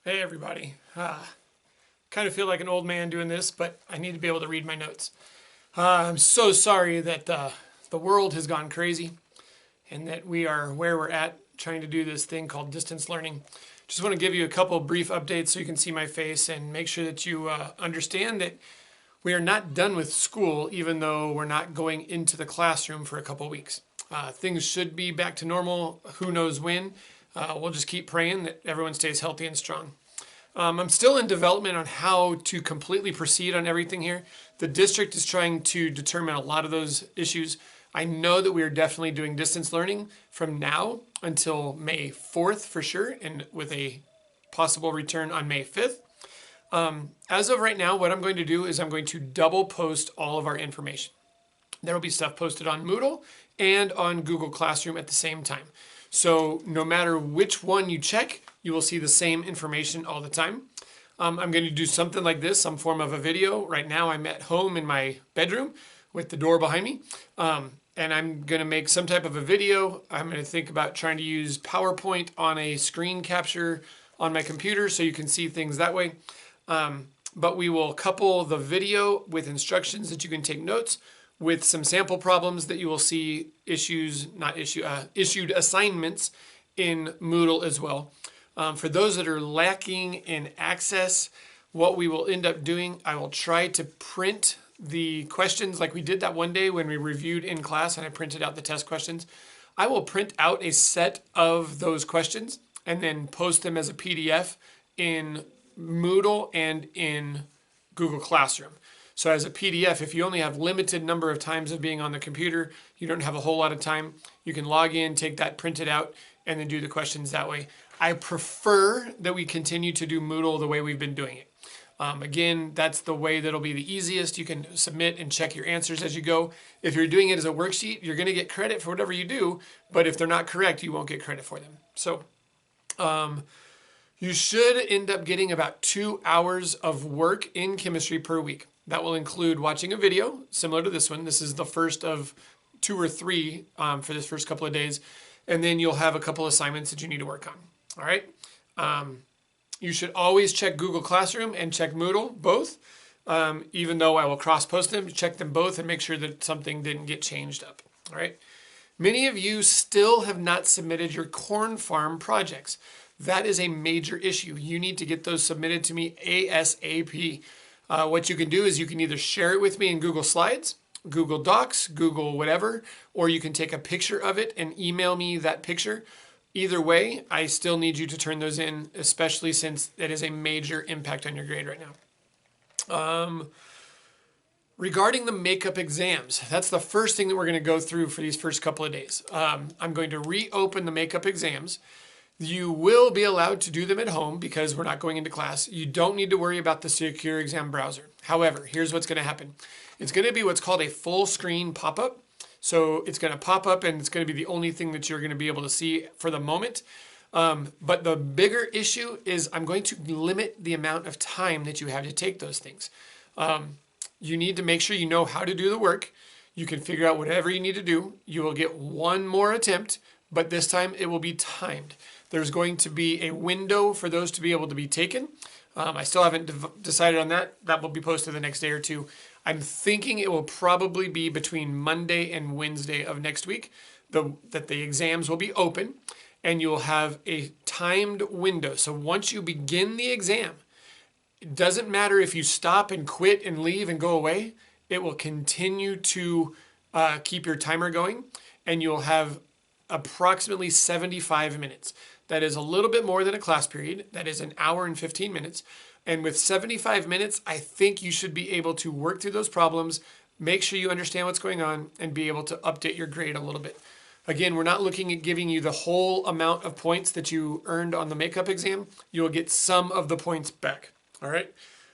Hey everybody. Kind of feel like an old man doing this, but I need to be able to read my notes. I'm so sorry that the world has gone crazy and that we are where we're at trying to do this thing called distance learning. Just want to give you a couple brief updates so you can see my face and make sure that you understand that we are not done with school, even though we're not going into the classroom for a couple weeks. Things should be back to normal. Who knows when? We'll just keep praying that everyone stays healthy and strong. I'm still in development on how to completely proceed on everything here. The district is trying to determine a lot of those issues. I know that we are definitely doing distance learning from now until May 4th for sure, and with a possible return on May 5th. As of right now, what I'm going to do is I'm going to double post all of our information. There will be stuff posted on Moodle and on Google Classroom at the same time. So no matter which one you check, you will see the same information all the time. I'm going to do something like this, some form of a video. Right now I'm at home in my bedroom with the door behind me. And I'm going to make some type of a video. I'm going to think about trying to use PowerPoint on a screen capture on my computer so you can see things that way. But we will couple the video with instructions that you can take notes with some sample problems that you will see issued assignments in Moodle as well. For those that are lacking in access, what we will end up doing, I will try to print the questions like we did that one day when we reviewed in class and I printed out the test questions. I will print out a set of those questions and then post them as a PDF in Moodle and in Google Classroom. So as a PDF, if you only have limited number of times of being on the computer, you don't have a whole lot of time, you can log in, take that, print it out, and then do the questions that way. I prefer that we continue to do Moodle the way we've been doing it. Again, that's the way that'll be the easiest. You can submit and check your answers as you go. If you're doing it as a worksheet, you're going to get credit for whatever you do, but if they're not correct, you won't get credit for them. So you should end up getting about 2 hours of work in chemistry per week. That will include watching a video similar to this one. This is the first of 2 or 3 for this first couple of days. And then you'll have a couple assignments that you need to work on. All right. You should always check Google Classroom and check Moodle, both. Even though I will cross-post them, check them both and make sure that something didn't get changed up. All right. Many of you still have not submitted your corn farm projects. That is a major issue. You need to get those submitted to me ASAP. What you can do is you can either share it with me in Google Slides, Google Docs, Google whatever, or you can take a picture of it and email me that picture. Either way, I still need you to turn those in, especially since it is a major impact on your grade right now. Regarding the makeup exams, that's the first thing that we're going to go through for these first couple of days. I'm going to reopen the makeup exams. You will be allowed to do them at home because we're not going into class. You don't need to worry about the secure exam browser. However, here's what's going to happen. It's going to be what's called a full screen pop-up. So it's going to pop up and it's going to be the only thing that you're going to be able to see for the moment. But the bigger issue is I'm going to limit the amount of time that you have to take those things. You need to make sure you know how to do the work. You can figure out whatever you need to do. You will get one more attempt, but this time it will be timed. There's going to be a window for those to be able to be taken. I still haven't decided on that. That will be posted the next day or two. I'm thinking it will probably be between Monday and Wednesday of next week that the exams will be open and you'll have a timed window. So once you begin the exam, it doesn't matter if you stop and quit and leave and go away. It will continue to keep your timer going and you'll have approximately 75 minutes. That is a little bit more than a class period. That is an hour and 15 minutes. And with 75 minutes, I think you should be able to work through those problems, make sure you understand what's going on, and be able to update your grade a little bit. Again, we're not looking at giving you the whole amount of points that you earned on the makeup exam. You'll get some of the points back. All right.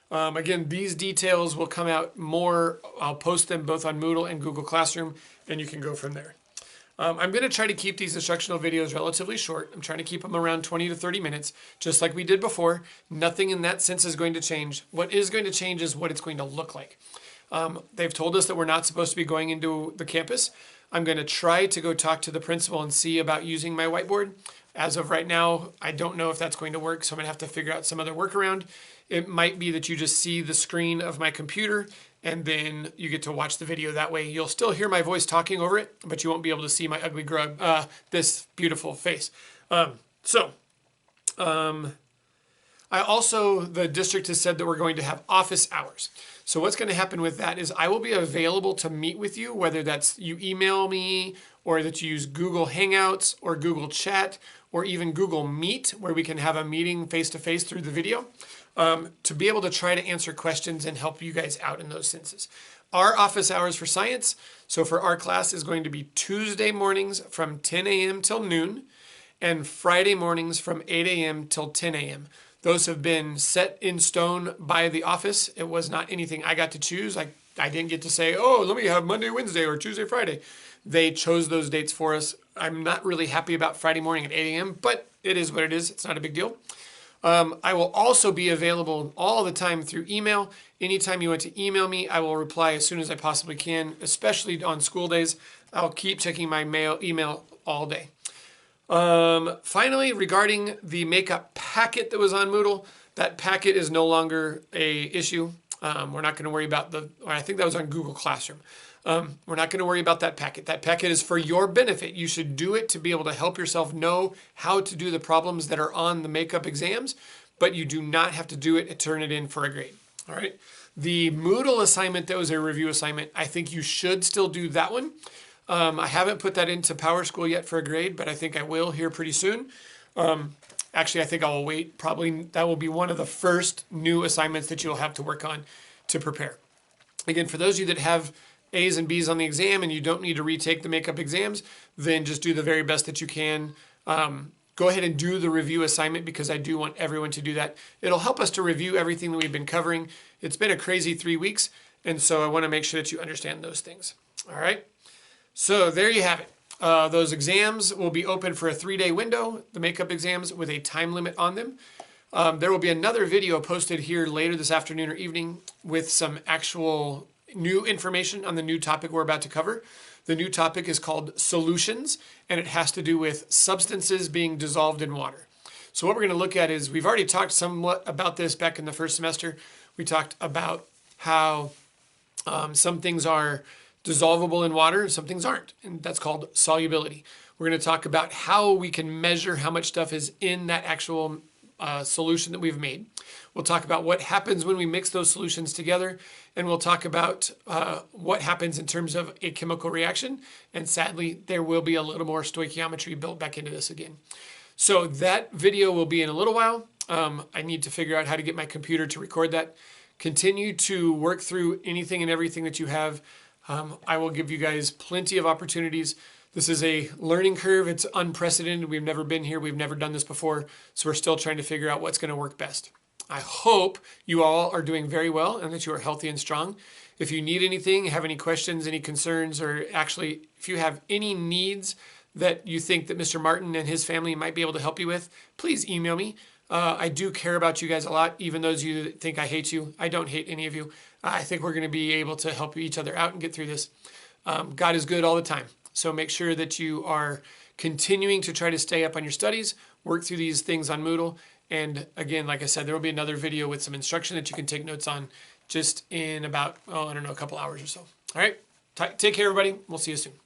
Again, these details will come out more. I'll post them both on Moodle and Google Classroom, and you can go from there. I'm going to try to keep these instructional videos relatively short. I'm trying to keep them around 20 to 30 minutes, just like we did before. Nothing in that sense is going to change. What is going to change is what it's going to look like. They've told us that we're not supposed to be going into the campus. I'm going to try to go talk to the principal and see about using my whiteboard. As of right now, I don't know if that's going to work, so I'm going to have to figure out some other workaround. It might be that you just see the screen of my computer and then you get to watch the video that way. You'll still hear my voice talking over it, but you won't be able to see my ugly grub, this beautiful face. The district has said that we're going to have office hours. So what's going to happen with that is I will be available to meet with you, whether that's you email me or that you use Google Hangouts or Google Chat or even Google Meet, where we can have a meeting face-to-face through the video, to be able to try to answer questions and help you guys out in those senses. Our office hours for science, so for our class, is going to be Tuesday mornings from 10 a.m. till noon and Friday mornings from 8 a.m. till 10 a.m. Those have been set in stone by the office. It was not anything I got to choose. I didn't get to say, oh, let me have Monday, Wednesday, or Tuesday, Friday. They chose those dates for us. I'm not really happy about Friday morning at 8 a.m., but it is what it is. It's not a big deal. I will also be available all the time through email. Anytime you want to email me, I will reply as soon as I possibly can, especially on school days. I'll keep checking my email all day. Finally, regarding the makeup packet that was on Moodle, that packet is no longer a issue. We're not going to worry about I think that was on Google Classroom. We're not going to worry about that packet. That packet is for your benefit. You should do it to be able to help yourself know how to do the problems that are on the makeup exams, but you do not have to do it and turn it in for a grade. All right. The Moodle assignment that was a review assignment, I think you should still do that one. I haven't put that into PowerSchool yet for a grade, but I think I will here pretty soon. Actually, I think I will wait. Probably that will be one of the first new assignments that you'll have to work on to prepare. Again, for those of you that have A's and B's on the exam and you don't need to retake the makeup exams, then just do the very best that you can. Go ahead and do the review assignment because I do want everyone to do that. It'll help us to review everything that we've been covering. It's been a crazy 3 weeks, and so I want to make sure that you understand those things. All right. So there you have it. Those exams will be open for a 3-day window, the makeup exams with a time limit on them. There will be another video posted here later this afternoon or evening with some actual new information on the new topic we're about to cover. The new topic is called solutions, and it has to do with substances being dissolved in water. So what we're going to look at is, we've already talked somewhat about this back in the first semester. We talked about how some things are dissolvable in water, some things aren't, and that's called solubility. We're going to talk about how we can measure how much stuff is in that actual solution that we've made. We'll talk about what happens when we mix those solutions together, and we'll talk about what happens in terms of a chemical reaction, and sadly, there will be a little more stoichiometry built back into this again. So that video will be in a little while. I need to figure out how to get my computer to record that. Continue to work through anything and everything that you have. I will give you guys plenty of opportunities. This is a learning curve. It's unprecedented. We've never been here. We've never done this before. So we're still trying to figure out what's going to work best. I hope you all are doing very well and that you are healthy and strong. If you need anything, have any questions, any concerns, or actually if you have any needs that you think that Mr. Martin and his family might be able to help you with, please email me. I do care about you guys a lot, even those of you that think I hate you. I don't hate any of you. I think we're going to be able to help each other out and get through this. God is good all the time. So make sure that you are continuing to try to stay up on your studies, work through these things on Moodle. And again, like I said, there will be another video with some instruction that you can take notes on just in about, a couple hours or so. All right. Take care, everybody. We'll see you soon.